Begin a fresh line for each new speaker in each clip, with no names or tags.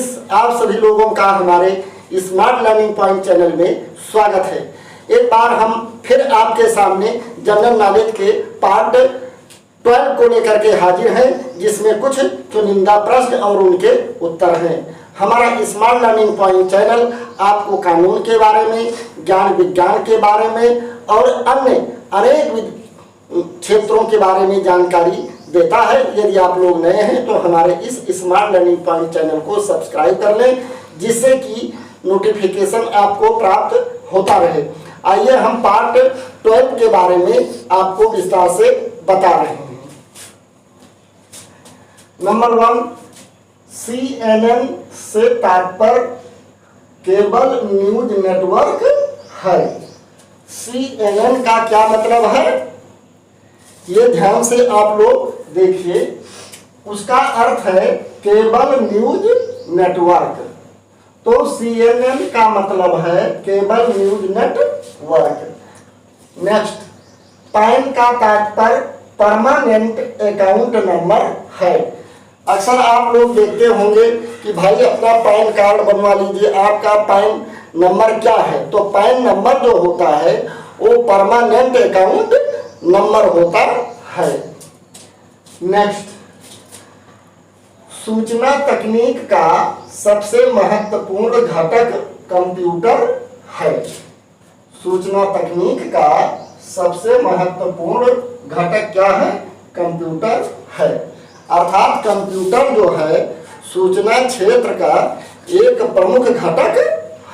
Students, आप सभी लोगों का हमारे स्मार्ट लर्निंग पॉइंट चैनल में स्वागत है। एक बार हम फिर आपके सामने जनरल नॉलेज के पार्ट 12 को लेकर के हाजिर हैं, जिसमें कुछ चुनिंदा प्रश्न और उनके उत्तर हैं। हमारा स्मार्ट लर्निंग पॉइंट चैनल आपको कानून के बारे में, ज्ञान विज्ञान के बारे में और अन्य अनेक क्षेत्रों के बारे में जानकारी देता है। यदि आप लोग नए हैं तो हमारे इस स्मार्ट लर्निंग पॉइंट चैनल को सब्सक्राइब कर लें, जिससे कि नोटिफिकेशन आपको प्राप्त होता रहे। आइए हम पार्ट 12 के बारे में आपको विस्तार से बता रहे हैं। नंबर 1, CNN से तात्पर्य केबल न्यूज नेटवर्क है। CNN का क्या मतलब है, ये ध्यान से आप लोग देखिए। उसका अर्थ है केबल न्यूज नेटवर्क। तो CNN का मतलब है cable news network. Next, pan का तात्पर्य परमानेंट अकाउंट नंबर है। अक्सर आप लोग देखते होंगे कि भाई अपना पैन कार्ड बनवा लीजिए, आपका पैन नंबर क्या है। तो पैन नंबर जो होता है वो परमानेंट अकाउंट नंबर होता है। नेक्स्ट, सूचना तकनीक का सबसे महत्वपूर्ण घटक कंप्यूटर है। सूचना तकनीक का सबसे महत्वपूर्ण घटक क्या है, कंप्यूटर है। अर्थात कंप्यूटर जो है सूचना क्षेत्र का एक प्रमुख घटक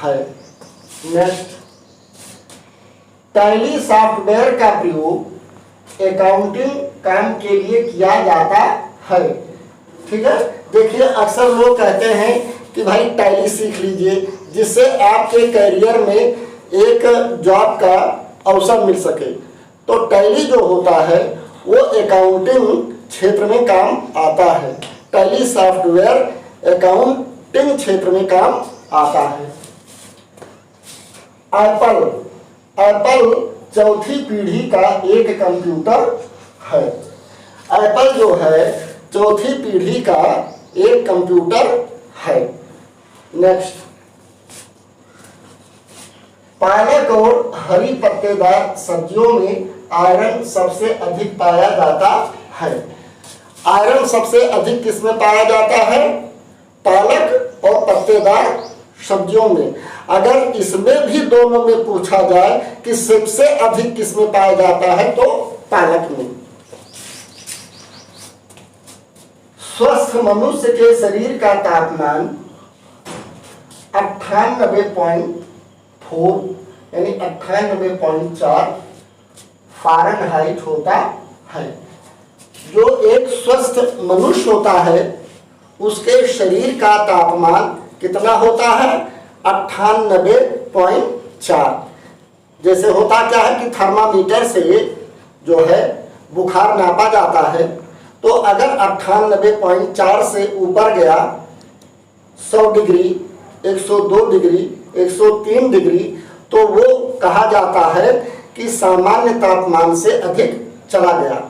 है। नेक्स्ट, टैली सॉफ्टवेयर का प्रयोग अकाउंटिंग काम के लिए किया जाता है। ठीक है, देखिए अक्सर लोग कहते हैं कि भाई टैली सीख लीजिए, जिससे आपके करियर में एक जॉब का अवसर मिल सके। तो टैली जो होता है वो अकाउंटिंग क्षेत्र में काम आता है। टैली सॉफ्टवेयर अकाउंटिंग क्षेत्र में काम आता है। एप्पल चौथी पीढ़ी का एक कंप्यूटर है। एप्पल जो है चौथी पीढ़ी का एक कंप्यूटर है। नेक्स्ट, पालक और हरी पत्तेदार सब्जियों में आयरन सबसे अधिक पाया जाता है। आयरन सबसे अधिक किसमें पाया जाता है, पालक और पत्तेदार सब्जियों में। अगर इसमें भी दोनों में पूछा जाए कि सबसे अधिक किसमें पाया जाता है तो पालक में। स्वस्थ मनुष्य के शरीर का तापमान 98.4 यानी 98.4 फ़ारेनहाइट होता है। जो एक स्वस्थ मनुष्य होता है उसके शरीर का तापमान कितना होता है, 98.4। जैसे होता क्या है कि थर्मामीटर से जो है बुखार नापा जाता है, तो अगर 98.4 से ऊपर गया 100 डिग्री, 102 डिग्री, 103 डिग्री, तो वो कहा जाता है कि सामान्य तापमान से अधिक चला गया।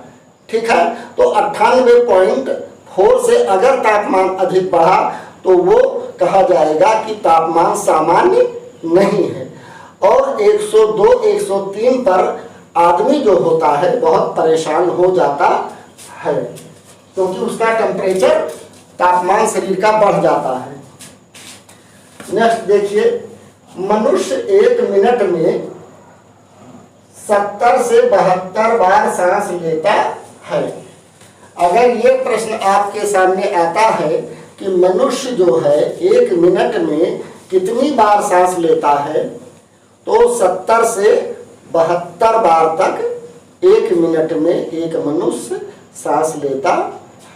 ठीक है, तो 98.4 से अगर तापमान अधिक बढ़ा तो वो कहा जाएगा कि तापमान सामान्य नहीं है। और 102, 103 पर आदमी जो होता है बहुत परेशान हो जाता है, क्योंकि उसका टेम्परेचर, तापमान शरीर का बढ़ जाता है। नेक्स्ट देखिए, मनुष्य 1 मिनट में 70 से 72 बार सांस लेता है। अगर ये प्रश्न आपके सामने आता है कि मनुष्य जो है 1 मिनट में कितनी बार सांस लेता है, तो 70 से 72 बार तक 1 मिनट में एक मनुष्य सांस लेता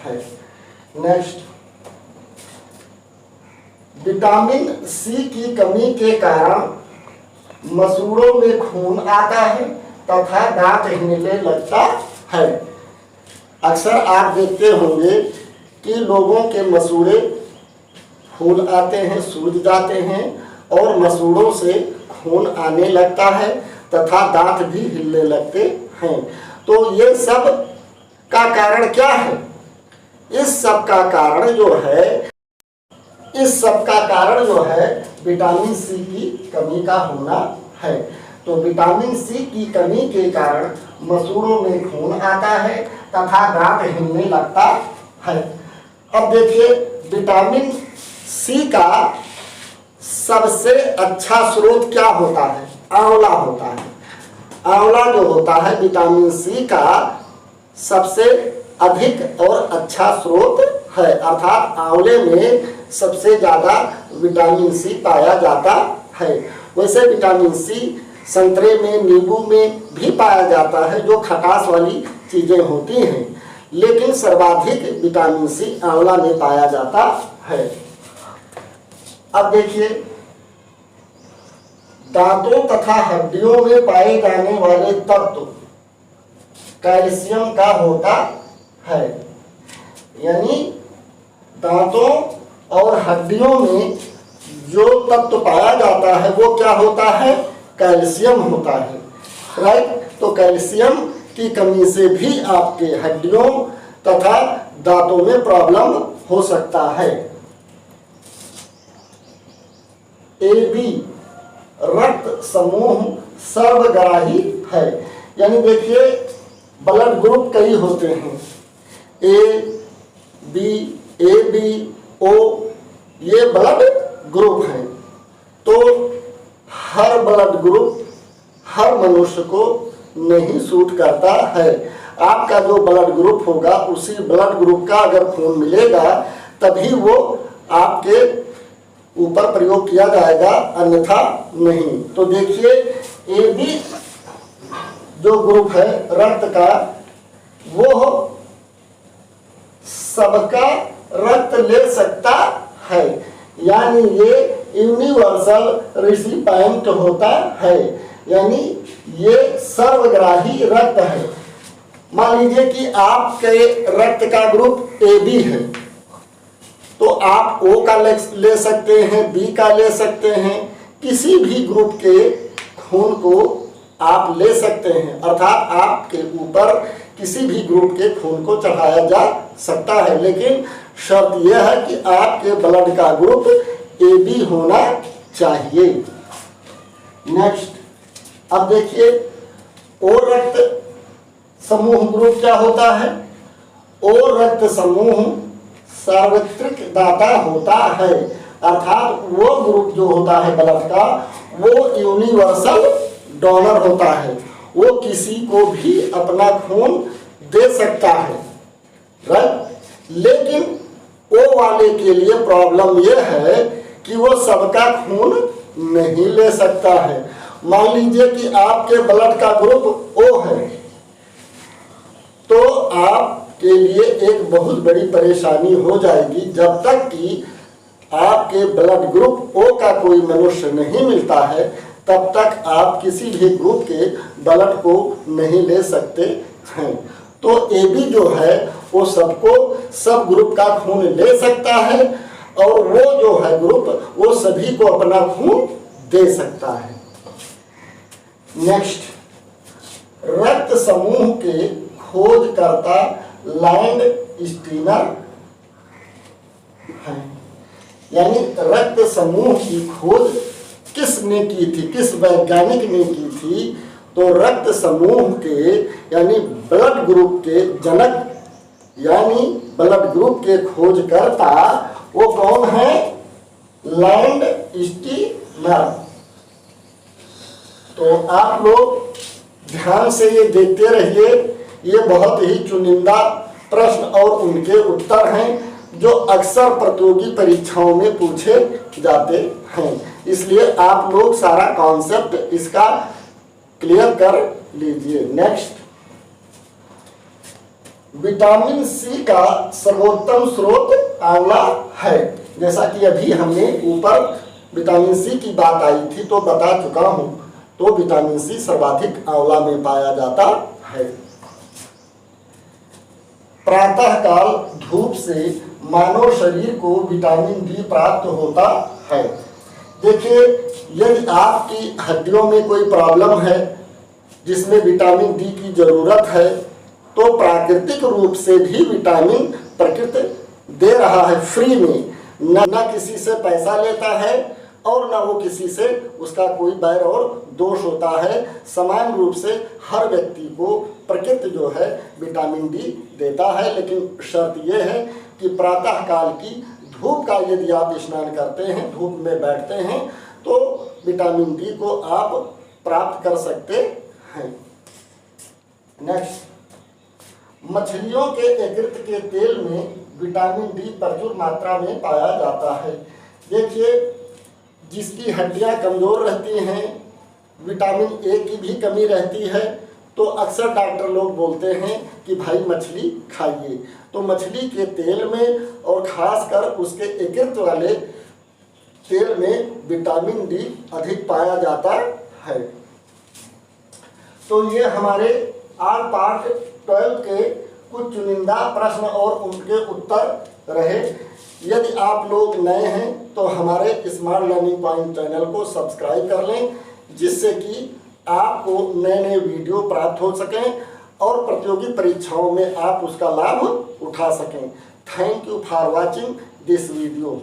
है। नेक्स्ट, विटामिन सी की कमी के कारण मसूड़ों में खून आता है तथा दांत हिलने लगता है। अक्सर आप देखते होंगे कि लोगों के मसूड़े फूल आते हैं, सूज जाते हैं और मसूड़ों से खून आने लगता है तथा दांत भी हिलने लगते हैं। तो ये सब का कारण क्या है, इस सब का कारण जो है इस सब का कारण जो है विटामिन सी की कमी का होना है। तो विटामिन सी की कमी के कारण मसूड़ों में खून आता है तथा दांत हिलने लगता है। अब देखिए, विटामिन सी का सबसे अच्छा स्रोत क्या होता है? आंवला होता है। आंवला जो होता है विटामिन सी का सबसे अधिक और अच्छा स्रोत है, अर्थात आंवले में सबसे ज़्यादा विटामिन सी पाया जाता है। वैसे विटामिन सी संतरे में, नींबू में भी पाया जाता है, जो खटास वाली चीज़ें होती हैं, लेकिन सर्वाधिक विटामिन सी आंवला में पाया जाता है। अब देखिए, दांतों तथा हड्डियों में पाए जाने वाले तत्व कैल्शियम का होता है। यानी दांतों और हड्डियों में जो तत्व पाया जाता है वो क्या होता है? कैल्शियम होता है, राइट। तो कैल्शियम की कमी से भी आपके हड्डियों तथा दांतों में प्रॉब्लम हो सकता है। AB रक्त समूह सर्वग्राही है। यानी देखिए, ब्लड ग्रुप कई होते हैं, AB, O, ये ब्लड ग्रुप हैं। तो हर ब्लड ग्रुप हर मनुष्य को नहीं सूट करता है। आपका जो ब्लड ग्रुप होगा उसी ब्लड ग्रुप का अगर खून मिलेगा तभी वो आपके ऊपर प्रयोग किया जाएगा, अन्यथा नहीं। तो देखिए, AB जो ग्रुप है रक्त का, वो सबका रक्त ले सकता है। यानी ये यूनिवर्सल रिसिपिएंट होता है, यानी ये सर्वग्राही रक्त है। मान लीजिए कि आपके रक्त का ग्रुप AB है, तो आप O का ले सकते हैं, B का ले सकते हैं, किसी भी ग्रुप के खून को आप ले सकते हैं, अर्थात आपके ऊपर किसी भी ग्रुप के खून को चढ़ाया जा सकता है। लेकिन शर्त यह है कि आपके ब्लड का ग्रुप AB होना चाहिए। नेक्स्ट, अब देखिए, O रक्त समूह ग्रुप क्या होता है? O रक्त समूह सार्वत्रिक दाता होता है, अर्थात वो ग्रुप जो होता है ब्लड का वो यूनिवर्सल डोनर होता है, वो किसी को भी अपना खून दे सकता है, राइट। लेकिन ओ वाले के लिए प्रॉब्लम यह है कि वो सबका खून नहीं ले सकता है। मान लीजिए कि आपके ब्लड का ग्रुप O है, तो आपके लिए एक बहुत बड़ी परेशानी हो जाएगी। जब तक कि आपके ब्लड ग्रुप O का कोई मनुष्य नहीं मिलता है तब तक आप किसी भी ग्रुप के ब्लड को नहीं ले सकते हैं। तो AB जो है वो सबको सब ग्रुप का खून ले सकता है, और वो जो है ग्रुप वो सभी को अपना खून दे सकता है। नेक्स्ट, रक्त समूह के खोजकर्ता लैंड स्टीनर है। यानी रक्त समूह की खोज किसने की थी, किस वैज्ञानिक ने की थी? तो रक्त समूह के यानी ब्लड ग्रुप के जनक यानी ब्लड ग्रुप के खोजकर्ता वो कौन है? Land Steiner. तो आप लोग ध्यान से ये देखते रहिए, ये बहुत ही चुनिंदा प्रश्न और उनके उत्तर हैं जो अक्सर प्रतियोगी परीक्षाओं में पूछे जाते हैं। इसलिए आप लोग सारा कॉन्सेप्ट इसका क्लियर कर लीजिए। नेक्स्ट, विटामिन सी का सर्वोत्तम स्रोत आंवला है। जैसा कि अभी हमने ऊपर विटामिन सी की बात आई थी तो बता चुका हूं, तो विटामिन सी सर्वाधिक आंवला में पाया जाता है। प्रातःकाल धूप से मानव शरीर को विटामिन डी प्राप्त होता है। देखिए, यदि आपकी हड्डियों में कोई प्रॉब्लम है जिसमें विटामिन डी की जरूरत है, तो प्राकृतिक रूप से भी विटामिन प्रकृति दे रहा है फ्री में। न किसी से पैसा लेता है और ना वो किसी से उसका कोई बैर और दोष होता है। समान रूप से हर व्यक्ति को प्रकृति जो है विटामिन डी देता है, लेकिन शर्त यह है कि प्रातः काल की धूप का यदि आप स्नान करते हैं, धूप में बैठते हैं, तो विटामिन डी को आप प्राप्त कर सकते हैं। नेक्स्ट, मछलियों के यकृत के तेल में विटामिन डी प्रचुर मात्रा में पाया जाता है। देखिए, जिसकी हड्डियां कमज़ोर रहती हैं, विटामिन ए की भी कमी रहती है, तो अक्सर डॉक्टर लोग बोलते हैं कि भाई मछली खाइए। तो मछली के तेल में और ख़ासकर उसके यकृत वाले तेल में विटामिन डी अधिक पाया जाता है। तो ये हमारे आज पार्ट 12 के कुछ चुनिंदा प्रश्न और उनके उत्तर रहे। यदि आप लोग नए हैं तो हमारे स्मार्ट लर्निंग पॉइंट चैनल को सब्सक्राइब कर लें, जिससे कि आपको नए नए वीडियो प्राप्त हो सकें और प्रतियोगी परीक्षाओं में आप उसका लाभ उठा सकें। Thank you for watching this video.